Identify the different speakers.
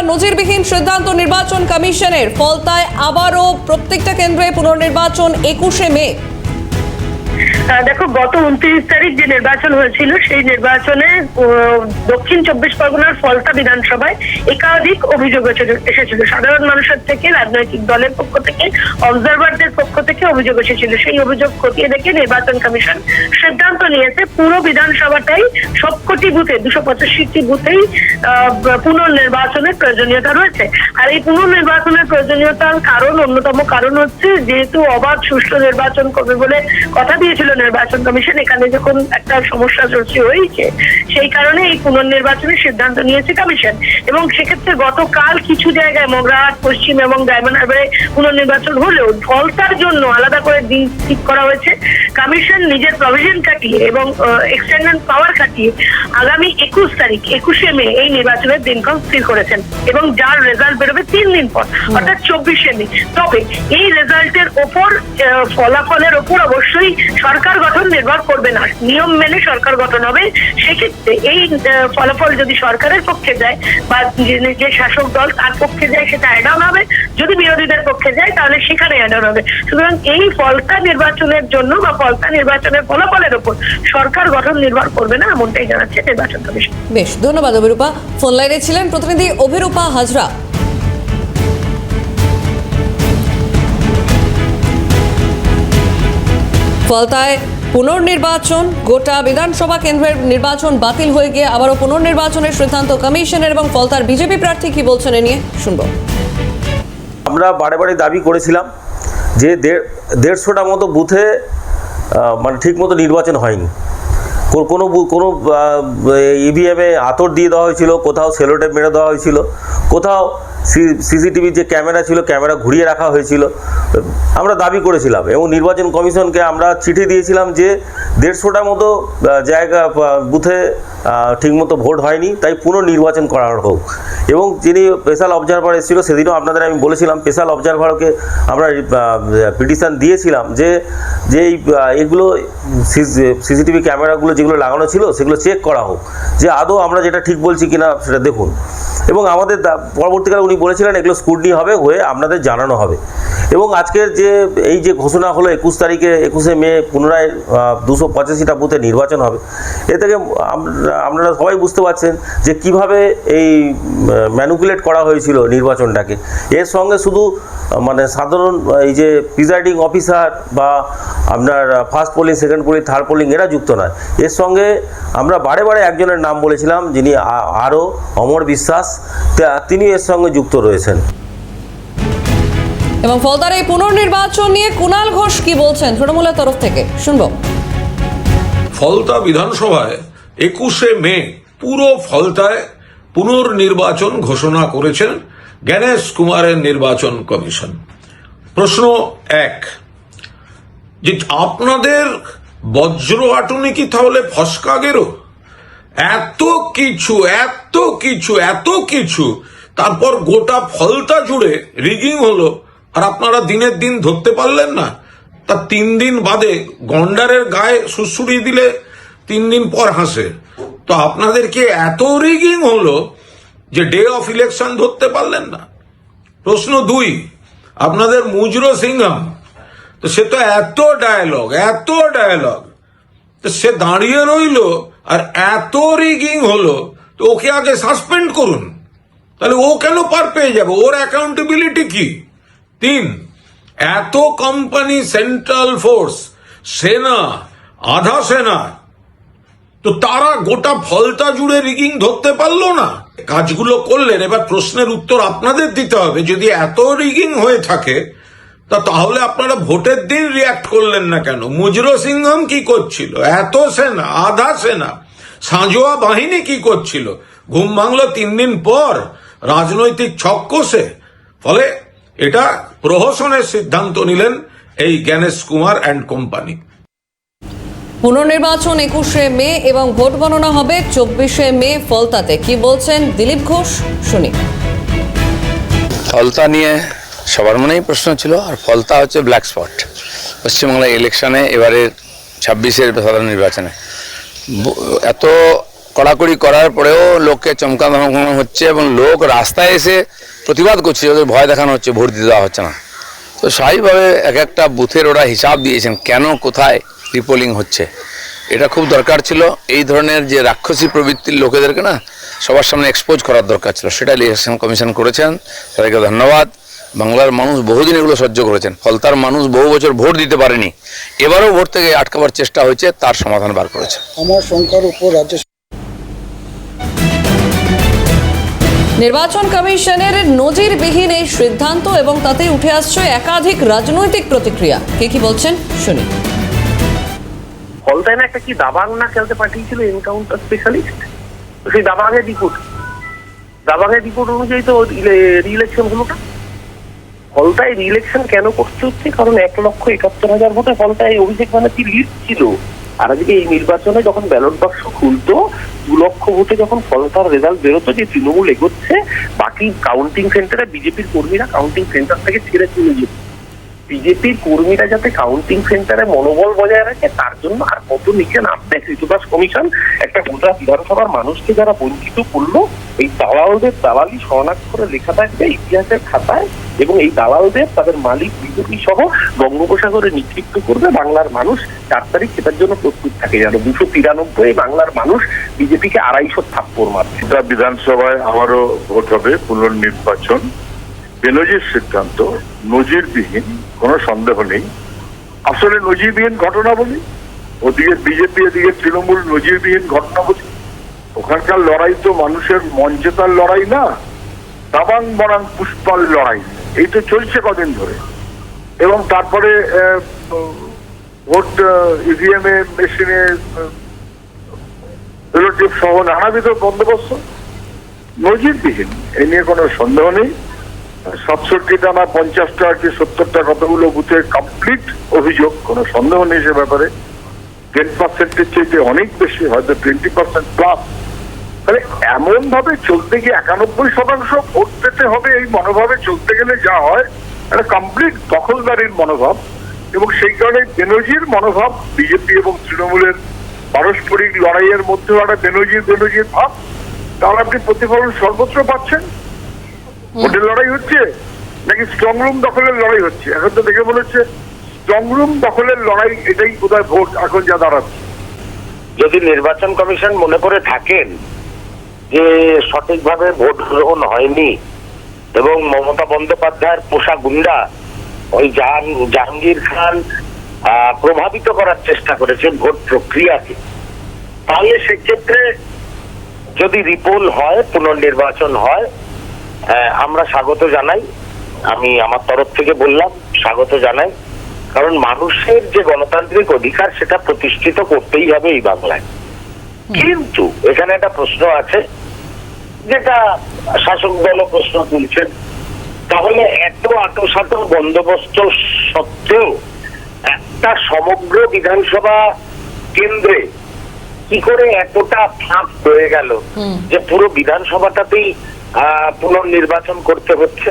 Speaker 1: নজিরবিহীন সিদ্ধান্ত নির্বাচন কমিশনের, ফলতায় আবারও প্রত্যেকটা কেন্দ্রে পুনর্নির্বাচন 21শে মে।
Speaker 2: দেখো, গত 29 তারিখ যে নির্বাচন হয়েছিল সেই নির্বাচনে দক্ষিণ 24 পরগনার ফলতা বিধানসভায় একাধিক অভিযোগ এসেছিল। সাধারণ মানুষের থেকে, রাজনৈতিক দলের পক্ষ থেকে, অবজারভারদের পক্ষ থেকে অভিযোগ এসেছিল। সেই অভিযোগ খতিয়ে দেখে নির্বাচন কমিশন সিদ্ধান্ত নিয়েছে পুরো বিধানসভাটাই সবকটি বুথে 285টি বুথেই পুনর্নির্বাচনের প্রয়োজনীয়তা রয়েছে। আর এই পুনর্নির্বাচনের প্রয়োজনীয়তার অন্যতম কারণ হচ্ছে, যেহেতু অবাধ সুষ্ঠু নির্বাচন করবে বলে কথা দিয়েছিল নির্বাচন কমিশন, এখানে যখন একটা সমস্যা সৃষ্টি হয়েছে সেই কারণে এই পুনর্নির্বাচনের সিদ্ধান্ত নিয়েছে কমিশন। এবং সেক্ষেত্রে গতকাল কিছু জায়গায় মগরাহাট, পশ্চিম এবং ডায়মন্ড হারবারে পুনর্নির্বাচন হলেও ফলতার জন্য আলাদা করে দিন ঠিক করা হয়েছে। কমিশন নিজের প্রভিশন কাটিয়ে এবং এক্সটেন্ডেড পাওয়ার কাটিয়ে আগামী 21শে মে এই নির্বাচনের দিনক্ষণ স্থির করেছেন, এবং যার রেজাল্ট বেরোবে 3 দিন পর, অর্থাৎ 24শে মে। তবে এই রেজাল্টের ওপর, ফলাফলের ওপর অবশ্যই সরকার গঠন নির্ভর করবে না। নিয়ম মেনে সরকার গঠন হবে। সেক্ষেত্রে এই ফলাফল যদি সরকারের পক্ষে যায় বা যে শাসক দল তার পক্ষে যায়, সেটা অ্যাড অন হবে। যদি বিরোধীদের পক্ষে যায় তাহলে সেখানে অ্যাড অন হবে। সুতরাং এই ফলতা নির্বাচনের জন্য বা ফলতা নির্বাচনের ফলাফলের ওপর সরকার গঠন নির্ভর করবে না, এমনটাই জানাচ্ছে নির্বাচন কমিশন।
Speaker 1: বেশ, ধন্যবাদ অভিরূপা। ফোন লাইনে ছিলেন প্রতিনিধি অভিরূপা হাজরা। ফলতায় পুনর্নির্বাচন, গোটা বিধানসভা কেন্দ্রের নির্বাচন বাতিল হয়ে গিয়ে আবারও পুনর্নির্বাচনের সিদ্ধান্ত কমিশনের, এবং ফলতার বিজেপি প্রার্থী কি বলছেন এ নিয়ে শুনবো।
Speaker 3: আমরা বারে বারে দাবি করেছিলাম যে 150টা মতো বুথে মানে ঠিক মতো নির্বাচন হয়নি। কোনো ইভিএমে আতর দিয়ে দেওয়া হয়েছিল, কোথাও সেলোটেপ মেরে দেওয়া হয়েছিল, কোথাও সিসিটিভি যে ক্যামেরা ছিল ক্যামেরা ঘুরিয়ে রাখা হয়েছিল। আমরা দাবি করেছিলাম এবং নির্বাচন কমিশনকে আমরা চিঠি দিয়েছিলাম যে 150টার মতো জায়গা বুথে ঠিকমতো ভোট হয়নি, তাই পুনর্নির্বাচন করা হোক। এবং যিনি স্পেশাল অবজারভার এসেছিল, সেদিনও আপনাদের আমি বলেছিলাম স্পেশাল অবজারভারকে আমরা পিটিশন দিয়েছিলাম যে এগুলো সিসিটিভি ক্যামেরাগুলো যেগুলো লাগানো ছিল সেগুলো চেক করা হোক, যে আদৌ আমরা যেটা ঠিক বলছি কিনা সেটা দেখুন। এবং আমাদের পরবর্তীকালে উনি বলেছিলেন এগুলো স্ক্রুটিনি হয়ে আপনাদের জানানো হবে। এবং আজকের এই যে ঘোষণা হলো 21শে মে পুনরায় 285টা বুথে নির্বাচন হবে, এ থেকে আপনারা সবাই বুঝতে পারছেন যে কিভাবে এই ম্যানিপুলেট করা হয়েছিল নির্বাচনটাকে। এর সঙ্গে শুধু মানে সাধারণ এই যে প্রিজাইডিং অফিসার বা আপনার first polling, second polling, third polling এরা যুক্ত নয়। এর সঙ্গে আমরা বারে বারে একজনের নাম বলেছিলাম, যিনি আরও অমর বিশ্বাস, তিনি এর সঙ্গে যুক্ত রয়েছেন।
Speaker 1: এবং ফলতার এই পুনর্নির্বাচন নিয়ে কুণাল ঘোষ কি বলছেন তৃণমূলের তরফ থেকে শুনবো।
Speaker 4: ফলতা বিধানসভায় 21শে মে পুরো ফলতায় পুনর্নির্বাচন ঘোষণা করেছেন গণেশ কুমারের নির্বাচন কমিশন। প্রশ্ন 1, যে আপনাদের বজ্র আটুনি কি তাহলে ফসকা গেরো? এত কিছু তারপর গোটা ফলতা জুড়ে রিগিং হলো, আর আপনারা দিনের দিন ধরতে পারলেন না। তা 3 দিন বাদে গন্ডারের গায়ে সুড়সুড়ি দিলে 3 দিন পর হাসে। তো আপনাদেরকে এত রিগিং হলো যে ডে অফ ইলেকশন ধরতে পারলেন না। প্রশ্ন 2, আপনাদের মুজরো সিংহাম, তো সে তো এত ডায়ালগ, তো সে দাঁড়িয়ে রইল, আর এত রিগিং হলো, তো ওকে আগে সাসপেন্ড করুন, তাহলে ও কেন পার পেয়ে যাবে? ওর অ্যাকাউন্টেবিলিটি কি? 3, এত কোম্পানি, সেন্ট্রাল ফোর্স, সেনা, আধা সেনা, তো তারা গোটা ফলতা জুড়ে রিগিং ধরতে পারলো না। কাজগুলো করলেন। এবার প্রশ্নের উত্তর আপনাদের দিতে হবে, যদি এত রিগিং হয়ে থাকে তাহলে আপনারা ভোটের দিন রিয়াক্ট করলেন না কেন? মুজরো সিংহাম কি করছিল? এত সেনা, আধা সেনা, সাঁজোয়া বাহিনী কি করছিল? ঘুম ভাঙলো 3 দিন পর, রাজনৈতিক ছক কষে। ফলে এটা প্রহসনের সিদ্ধান্ত নিলেন এই গণেশ কুমার অ্যান্ড কোম্পানি।
Speaker 1: পুনর্নির্বাচন 21শে মে এবং ভোট গণনা হবে 24শে মে ফলতাতে। কি বলছেন দিলীপ ঘোষ শুনি।
Speaker 5: ফলতা নিয়ে সবার মনেই প্রশ্ন ছিল, আর ফলতা হচ্ছে ব্ল্যাক স্পট পশ্চিমবাংলার ইলেকশনে, এবারে 26-এর সাধারণ নির্বাচনে। এত কড়াকড়ি করার পরেও লোককে চমকানো ধমকানো হচ্ছে এবং লোক রাস্তায় এসে প্রতিবাদ করছে, ওদের ভয় দেখানো হচ্ছে, ভোট দিতে দেওয়া হচ্ছে না। তো স্বাভাবিকভাবে এক একটা বুথের ওরা হিসাব দিয়েছেন কেন কোথায় রিপোলিং হচ্ছে। এটা খুব দরকার ছিল, এই ধরনের যে রাক্ষসী প্রবৃত্তির লোকেদেরকে না সবার সামনে এক্সপোজ করার দরকার ছিল, সেটা ইলেকশন কমিশন করেছেন, তাদেরকে ধন্যবাদ। বাংলার মানুষ বহুদিন এগুলো সহ্য করেছেন, ফলতার মানুষ বহু বছর ভোট দিতে পারেনি, এবারও ভোট থেকে আটকাবার চেষ্টা হয়েছে, তার সমাধান বার করেছে।
Speaker 6: আমার সংখ্যার উপর রাজ্য
Speaker 1: নির্বাচন কমিশনের নজিরবিহীন এই সিদ্ধান্ত এবং তাতে উঠে আসছে একাধিক রাজনৈতিক প্রতিক্রিয়া। কে কি বলছেন শুনি।
Speaker 7: ফলতায় না একটা কি দাবাং না খেলতে পাঠিয়েছিল এনকাউন্টার স্পেশালিস্ট, সেই দাবাঙের রিপোর্ট অনুযায়ী তো রি-ইলেকশন হলো না। ফলতায় রি-ইলেকশন কেন করতে হচ্ছে? কারণ 1,71,000 ভোটে ফলতায় অভিষেক ব্যানার্জি লিড ছিল। আর আজকে এই নির্বাচনে যখন ব্যালট বাক্স খুলতো 2 লক্ষ ভোটে যখন ফলতার রেজাল্ট বেরোতো যে তৃণমূল এগোচ্ছে, বাকি কাউন্টিং সেন্টারে বিজেপির কর্মীরা কাউন্টিং সেন্টার থেকে ছেড়ে চলে যেত। বিজেপির কর্মীরা যাতে কাউন্টিং সেন্টারে মনোবল বজায় রাখে তার জন্য আর কত নিচে নামবে কৃতদাস কমিশন একটা গোটা বিধানসভার মানুষকে যারা বঞ্চিত করলো, এই দালালদের দালালি শরণার্থ করে লেখা থাকবে ইতিহাসের খাতায়, এবং এই দালালদের তাদের মালিক বিজেপি সহ বঙ্গোপসাগরে নিক্ষিপ্ত করবে বাংলার মানুষ। 4 তারিখ সেটার জন্য প্রস্তুত থাকে যেন 293 বাংলার মানুষ বিজেপিকে 250 থাপ্পড় মারছে।
Speaker 8: বিধানসভায় আবারও ভোট হবে, পুনর্নির্বাচন। বেনজির সিদ্ধান্ত নজিরবিহীন, কোনো সন্দেহ নেই। আসলে নজিরবিহীন ঘটনা বলি, ওদিকে বিজেপি এদিকে তৃণমূল, নজিরবিহীন ঘটনা বলি। ওখানকার লড়াই তো মানুষের মঞ্চেতার লড়াই না, দাবাং বরাং পুষ্পাল লড়াই। এই তো চলছে কদিন ধরে। এবং তারপরে ভোট ইভিএম এ মেশিনে রিলেটিভ সহ নানাবিধ বন্দোবস্ত নজিরবিহীন, এ নিয়ে কোনো সন্দেহ নেই। 67টা না 50টা কি 70টা কতগুলো বুথে কমপ্লিট অভিযোগ, কোনো সন্দেহ নেই সে ব্যাপারে। 10%-এর চেয়ে অনেক বেশি, হয়তো 20% প্লাস। তাহলে এমন ভাবে চলতে গিয়ে 91% ভোট পেতে হবে, এই মনোভাবে চলতে গেলে যা হয় একটা কমপ্লিট দখলদারির মনোভাব। এবং সেই কারণে বেনজির মনোভাব, বিজেপি এবং তৃণমূলের পারস্পরিক লড়াইয়ের মধ্যেও একটা বেনজির ভাব। তাহলে আপনি প্রতিফলন সর্বত্র পাচ্ছেন। ভোটের লড়াই হচ্ছে নাকি স্ট্রং রুম দখলের লড়াই হচ্ছে? এখন তো দেখে মনে হচ্ছে স্ট্রং রুম দখলের লড়াই, এটাই বোধহয় ভোট এখন যা দাঁড়াচ্ছে।
Speaker 7: যদি নির্বাচন কমিশন মনে করে থাকেন যে সঠিকভাবে ভোট গ্রহণ হয়নি এবং মমতা বন্দ্যোপাধ্যায়ের পোষা গুন্ডা ওই জাহাঙ্গীর খান প্রভাবিত করার চেষ্টা করেছেন ভোট প্রক্রিয়াকে, তাহলে সেক্ষেত্রে যদি রিপোল হয়, পুনর্নির্বাচন হয়, আমরা স্বাগত জানাই। আমি আমার তরফ থেকে বললাম স্বাগত জানাই, কারণ মানুষের যে গণতান্ত্রিক অধিকার সেটা প্রতিষ্ঠিত করতেই হবে এই বাংলায়। কিন্তু এখানে একটা প্রশ্ন আছে, যেটা শাসক দল প্রশ্ন তুলছেন, তাহলে এত আঁটো বন্দোবস্ত সত্ত্বেও একটা সমগ্র বিধানসভা কেন্দ্রে কি করে এতটা ফাঁক হয়ে গেল যে পুরো বিধানসভাটাতেই পুনর্নির্বাচন করতে হচ্ছে?